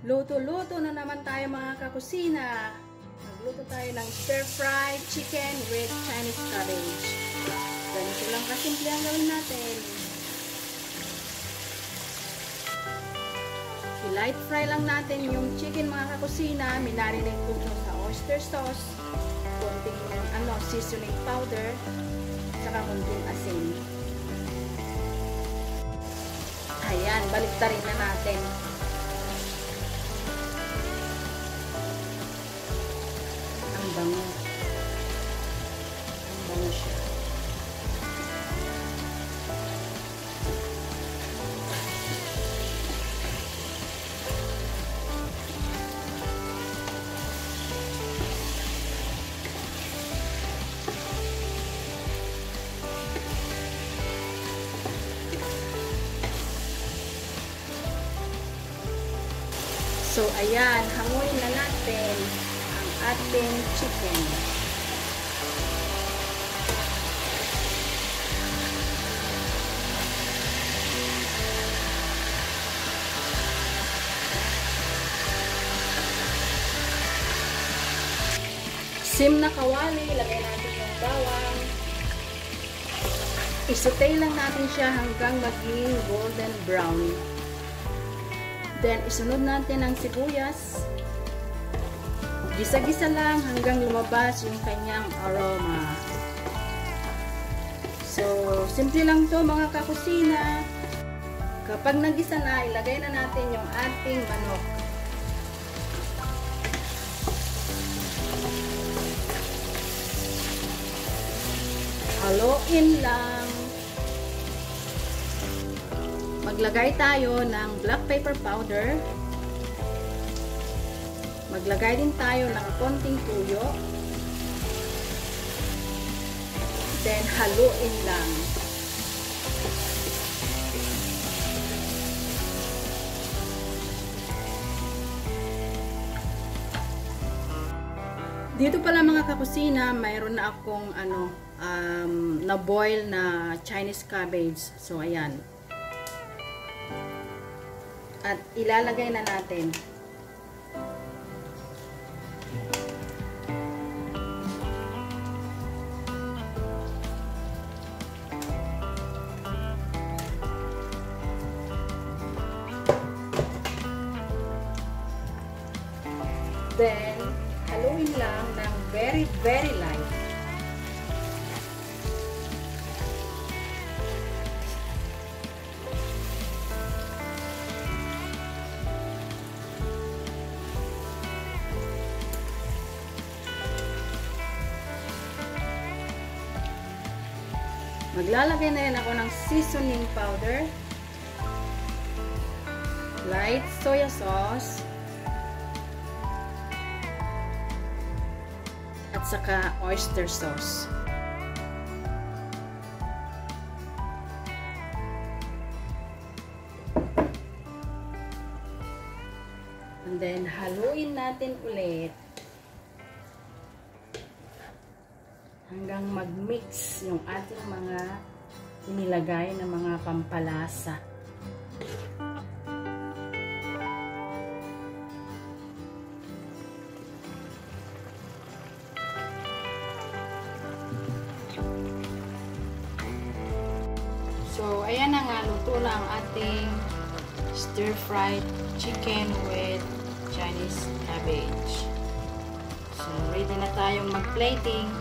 Luto-luto na naman tayo mga kakusina. Nagluto tayo ng stir-fried chicken with Chinese cabbage. Ganito lang kasimple ang gawin natin. I-light fry lang natin yung chicken mga kakusina. Minarinate ko sa oyster sauce, konting seasoning powder, saka konting asin. Ayan, baliktarin na natin. Ang bango. Ang bango siya. So, ayan, hanguin na natin ang ating chicken. Sim na kawali, lagay natin yung bawang. Isutay lang natin siya hanggang maging golden brown. Then, isunod natin ang sibuyas. Gisa-gisa lang hanggang lumabas yung kanyang aroma. So, simple lang to mga kakusina. Kapag nagisa na, ilagay na natin yung ating manok. Haluin lang. Maglagay tayo ng black pepper powder. Maglagay din tayo ng konting tuyo. Then, haluin lang. Dito pala mga kakusina, mayroon na akong na-boil na Chinese cabbage. So, ayan. At ilalagay na natin. Then, haluin lang ng very, very light. Maglalagay na rin ako ng seasoning powder, light soya sauce, at saka oyster sauce. And then, haluin natin ulit hanggang mag-mix yung ating mga inilagay na mga pampalasa. So, ayan na nga, luto na ang ating stir-fried chicken with Chinese cabbage. So, ready na tayong mag-plating.